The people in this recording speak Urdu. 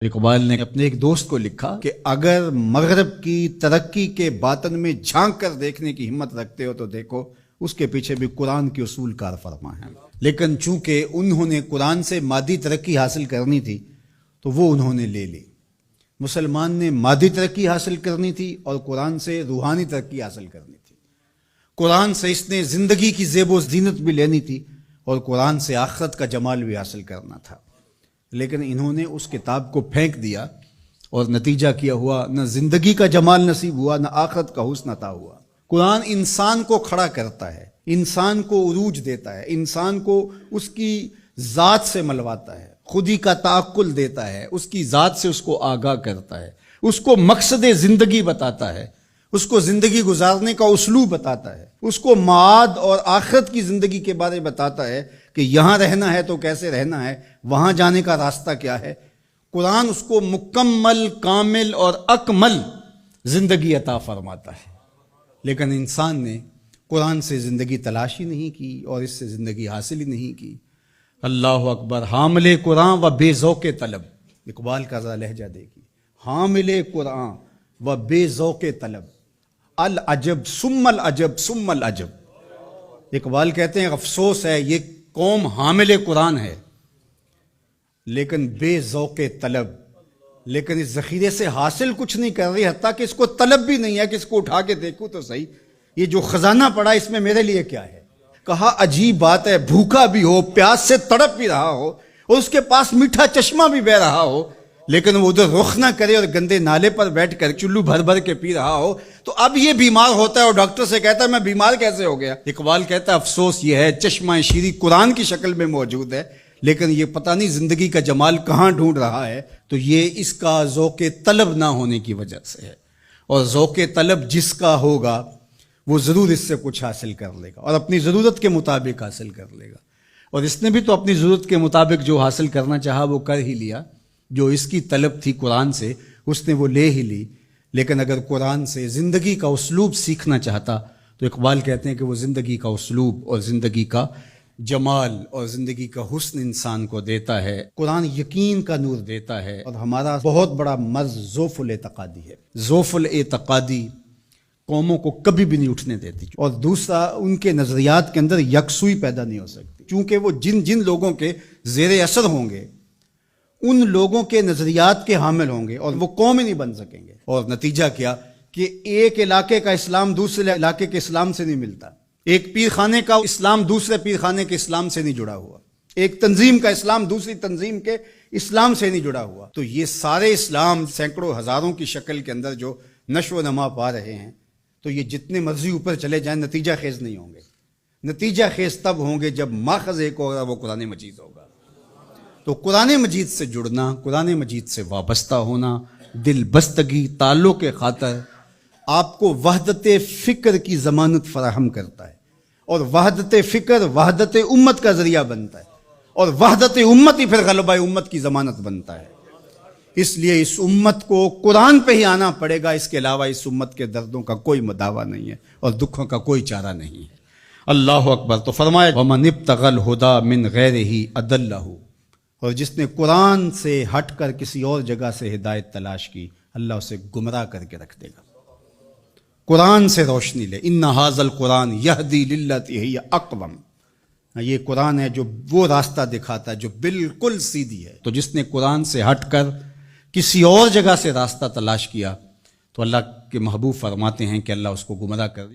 اقبال نے اپنے ایک دوست کو لکھا کہ اگر مغرب کی ترقی کے باطن میں جھانک کر دیکھنے کی ہمت رکھتے ہو تو دیکھو اس کے پیچھے بھی قرآن کے اصول کار فرما ہے. لیکن چونکہ انہوں نے قرآن سے مادی ترقی حاصل کرنی تھی تو وہ انہوں نے لے لی. مسلمان نے مادی ترقی حاصل کرنی تھی اور قرآن سے روحانی ترقی حاصل کرنی تھی. قرآن سے اس نے زندگی کی زیب و زینت بھی لینی تھی اور قرآن سے آخرت کا جمال بھی حاصل کرنا تھا. لیکن انہوں نے اس کتاب کو پھینک دیا اور نتیجہ کیا ہوا نہ زندگی کا جمال نصیب ہوا نہ آخرت کا حسن عطا ہوا. قرآن انسان کو کھڑا کرتا ہے، انسان کو عروج دیتا ہے، انسان کو اس کی ذات سے ملواتا ہے، خودی کا تعقل دیتا ہے، اس کی ذات سے اس کو آگاہ کرتا ہے، اس کو مقصد زندگی بتاتا ہے، اس کو زندگی گزارنے کا اسلوب بتاتا ہے، اس کو معاد اور آخرت کی زندگی کے بارے بتاتا ہے کہ یہاں رہنا ہے تو کیسے رہنا ہے، وہاں جانے کا راستہ کیا ہے. قرآن اس کو مکمل، کامل اور اکمل زندگی عطا فرماتا ہے. لیکن انسان نے قرآن سے زندگی تلاش ہی نہیں کی اور اس سے زندگی حاصل ہی نہیں کی. اللہ اکبر. حامل قرآن و بے ذوق طلب. اقبال کا ذرا لہجہ دیکھیے. حامل قرآن و بے ذوق طلب، العجب ثم العجب ثم العجب. اقبال کہتے ہیں افسوس ہے یہ قوم حامل قرآن ہے لیکن بے ذوق طلب، لیکن اس ذخیرے سے حاصل کچھ نہیں کر رہی، حتیٰ کہ اس کو طلب بھی نہیں ہے کہ اس کو اٹھا کے دیکھوں تو صحیح یہ جو خزانہ پڑا اس میں میرے لیے کیا ہے. کہا عجیب بات ہے، بھوکا بھی ہو، پیاس سے تڑپ بھی رہا ہو اور اس کے پاس میٹھا چشمہ بھی بہ رہا ہو، لیکن وہ ادھر رخ نہ کرے اور گندے نالے پر بیٹھ کر چلو بھر بھر کے پی رہا ہو تو اب یہ بیمار ہوتا ہے اور ڈاکٹر سے کہتا ہے میں بیمار کیسے ہو گیا. اقبال کہتا ہے افسوس یہ ہے چشمہ شیری قرآن کی شکل میں موجود ہے لیکن یہ پتہ نہیں زندگی کا جمال کہاں ڈھونڈ رہا ہے. تو یہ اس کا ذوق طلب نہ ہونے کی وجہ سے ہے، اور ذوق طلب جس کا ہوگا وہ ضرور اس سے کچھ حاصل کر لے گا اور اپنی ضرورت کے مطابق حاصل کر لے گا. اور اس نے بھی تو اپنی ضرورت کے مطابق جو حاصل کرنا چاہا وہ کر ہی لیا. جو اس کی طلب تھی قرآن سے اس نے وہ لے ہی لی. لیکن اگر قرآن سے زندگی کا اسلوب سیکھنا چاہتا تو اقبال کہتے ہیں کہ وہ زندگی کا اسلوب اور زندگی کا جمال اور زندگی کا حسن انسان کو دیتا ہے. قرآن یقین کا نور دیتا ہے. اور ہمارا بہت بڑا مرض ضعف الاعتقادی ہے. ضعف الاعتقادی قوموں کو کبھی بھی نہیں اٹھنے دیتی. اور دوسرا ان کے نظریات کے اندر یکسوئی پیدا نہیں ہو سکتی چونکہ وہ جن لوگوں کے زیر اثر ہوں گے ان لوگوں کے نظریات کے حامل ہوں گے اور وہ قوم ہی نہیں بن سکیں گے. اور نتیجہ کیا کہ ایک علاقے کا اسلام دوسرے علاقے کے اسلام سے نہیں ملتا، ایک پیر خانے کا اسلام دوسرے پیر خانے کے اسلام سے نہیں جڑا ہوا، ایک تنظیم کا اسلام دوسری تنظیم کے اسلام سے نہیں جڑا ہوا. تو یہ سارے اسلام سینکڑوں ہزاروں کی شکل کے اندر جو نشو و نما پا رہے ہیں تو یہ جتنے مرضی اوپر چلے جائیں نتیجہ خیز نہیں ہوں گے. نتیجہ خیز تب ہوں گے جب ماخذ ایک ہوگا، وہ قرآن مجید ہوگا. تو قرآن مجید سے جڑنا، قرآن مجید سے وابستہ ہونا، دل بستگی تعلق کے خاطر آپ کو وحدت فکر کی ضمانت فراہم کرتا ہے. اور وحدت فکر وحدت امت کا ذریعہ بنتا ہے اور وحدت امت ہی پھر غلبہ امت کی ضمانت بنتا ہے. اس لیے اس امت کو قرآن پہ ہی آنا پڑے گا، اس کے علاوہ اس امت کے دردوں کا کوئی مداوع نہیں ہے اور دکھوں کا کوئی چارہ نہیں ہے. اللہ اکبر. تو فرمایا وَمَنِ ابْتَغَى الْهُدَى مِنْ غَيْرِهِ أَضَلَّهُ. اور جس نے قرآن سے ہٹ کر کسی اور جگہ سے ہدایت تلاش کی اللہ اسے گمراہ کر کے رکھ دے گا. قرآن سے روشنی لے. إِنَّ هَذَا الْقُرْآنَ يَهْدِي لِلَّتِي هِيَ أَقْوَمُ. یہ قرآن ہے جو وہ راستہ دکھاتا ہے جو بالکل سیدھی ہے. تو جس نے قرآن سے ہٹ کر کسی اور جگہ سے راستہ تلاش کیا تو اللہ کے محبوب فرماتے ہیں کہ اللہ اس کو گمراہ کر